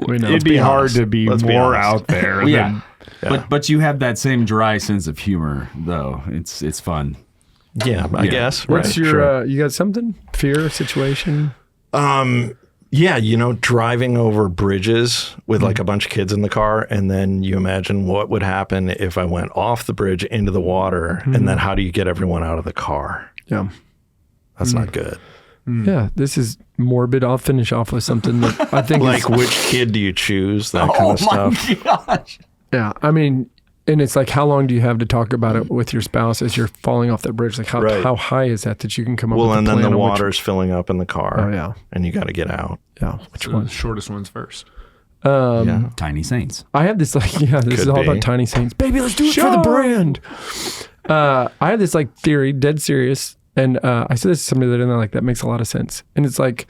We know. It'd be hard to be Let's be more honest. out there. Well, yeah. than- But you have that same dry sense of humor, though. It's fun. Yeah, I guess. What's right, your, sure. you got something? Fear situation? Yeah, driving over bridges with like a bunch of kids in the car, and then you imagine what would happen if I went off the bridge into the water, and then how do you get everyone out of the car? Yeah. That's not good. Yeah, this is morbid. I'll finish off with something that I think Like, is, which kid do you choose? That kind of stuff. gosh. yeah, I mean, and it's like, how long do you have to talk about it with your spouse as you're falling off that bridge? Like, Right. how high is that you can come up Well, with and a then plan the on which- water's filling up in the car. Oh, yeah. And you got to get out. Yeah, which the one? shortest ones first. Yeah. Tiny Saints. I have this like, yeah, this Could is all be. about Tiny Saints. Baby, let's do it for the brand. I have this like theory, dead serious. And I said this to somebody that and they're like, that makes a lot of sense. And it's like,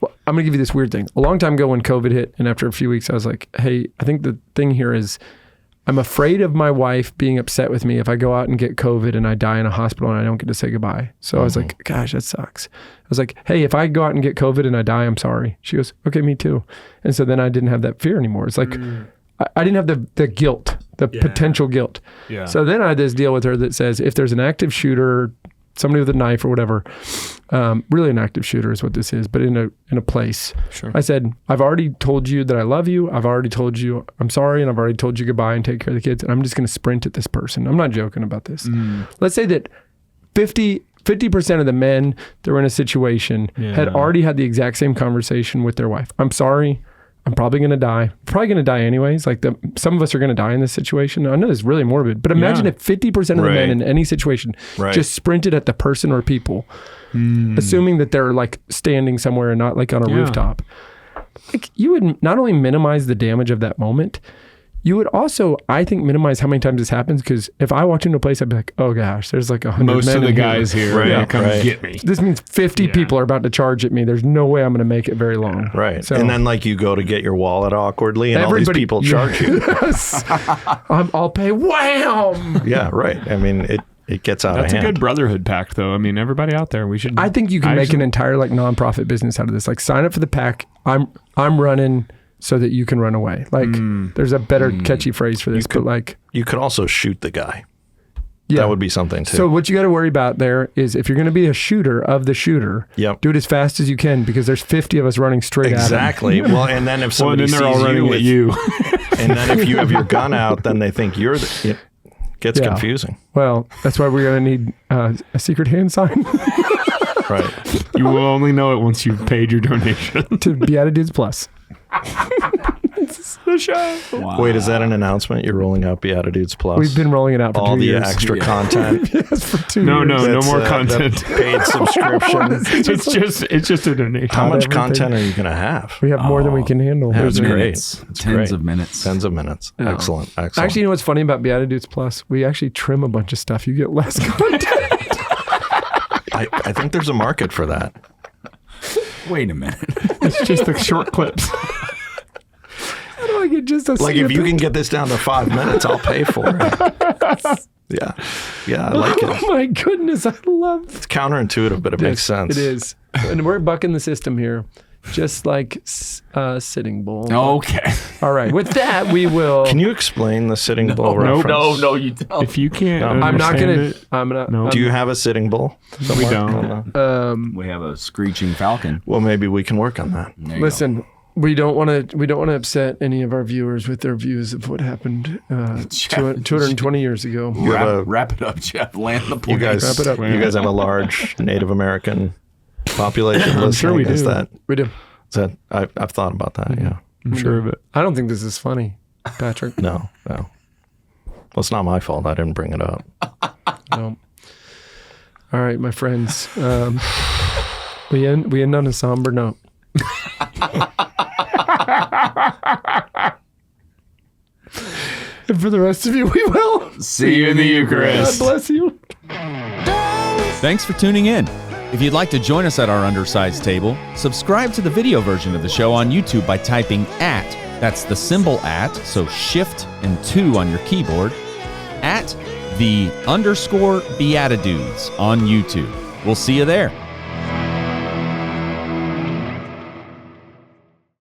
well, I'm going to give you this weird thing. A long time ago when COVID hit, and after a few weeks, I was like, hey, I think the thing here is I'm afraid of my wife being upset with me if I go out and get COVID and I die in a hospital and I don't get to say goodbye. So I was like, gosh, that sucks. I was like, hey, if I go out and get COVID and I die, I'm sorry. She goes, okay, me too. And so then I didn't have that fear anymore. It's like, I didn't have the guilt, the potential guilt. Yeah. So then I had this deal with her that says if there's an active shooter, somebody with a knife or whatever, really an active shooter is what this is, but in a place. Sure. I said, I've already told you that I love you. I've already told you I'm sorry, and I've already told you goodbye and take care of the kids. And I'm just going to sprint at this person. I'm not joking about this. Let's say that 50% of the men that were in a situation had already had the exact same conversation with their wife. I'm sorry. I'm probably going to die. Probably going to die anyways. Like some of us are going to die in this situation. I know this is really morbid, but imagine if 50% of the men Right. in any situation Right. just sprinted at the person or people, assuming that they're like standing somewhere and not like on a rooftop. Like you would not only minimize the damage of that moment, you would also, I think, minimize how many times this happens. Because if I walked into a place, I'd be like, "Oh gosh, there's like 100 Most men of the in guys here Right, are gonna come right. get me. This means 50 people are about to charge at me. There's no way I'm going to make it very long." Right. So, and then like you go to get your wallet awkwardly and all these everybody- people charge you. Yes. I'll pay. Wham! Yeah, right. I mean, it gets out That's of a hand. good brotherhood pact, though. I mean, everybody out there, we should. I think you can make an entire like nonprofit business out of this. Like sign up for the pack. I'm running so that you can run away. Like there's a better catchy phrase for this, but like You could also shoot the guy. yeah. That would be something too. So what you got to worry about there is if you're going to be a shooter of the shooter, Yep. do it as fast as you can because there's 50 of us running straight Exactly. Well, and then if Well, somebody then they're sees all running you at with you. and then if you have your gun out, then they think you're the. It gets Yeah. confusing. at them. Well, that's why we're going to need a secret hand sign Right. You will only know it once you've paid your donation. to BeatiDudes Plus. The show. Wow. Wait, is that an announcement? You're rolling out BeatiDudes Plus? We've been rolling it out for all 2 the years. extra content. Yes, for 2 No, years. no That's, more the content. paid subscription. It's just a donation. How much everything. content are you going to have? We have more than we can handle. Yeah, it's great. minutes. It's Tens great. of minutes. Tens of minutes. Yeah. Excellent. Excellent. Actually, you know what's funny about BeatiDudes Plus? We actually trim a bunch of stuff. You get less content. I think there's a market for that. Wait a minute. It's just the short clips. How do I get just a Like if you snippet? can get this down to 5 minutes, I'll pay for it. Yeah. Yeah, I like it. Oh my goodness, I love It's counterintuitive, but it makes sense. It is. And we're bucking the system here, just like Sitting Bull. Okay. All right. With that, we will. Can you explain the Sitting Bull Nope. reference? No, you don't. If you can't, I'm not understand gonna. it, I'm not. No. Do you have a Sitting Bull? we don't. We have a screeching falcon. Well, maybe we can work on that. There you Listen, we don't want to upset any of our viewers with their views of what happened 220 years ago. You have a- wrap it up, Jeff. Land the plane. You guys, Wrap it up. you guys have a large Native American population listening. sure we Is do. that? We do. Is that? I've thought about that. Yeah. I'm sure of it. I don't think this is funny, Patrick. No. Well, it's not my fault. I didn't bring it up. No. All right, my friends. We end on a somber note. And for the rest of you, we will. See you in the Eucharist. God bless you. Thanks for tuning in. If you'd like to join us at our undersized table, subscribe to the video version of the show on YouTube by typing That's the symbol @ so shift and 2 on your keyboard, @ _BeatiDudes on YouTube. We'll see you there.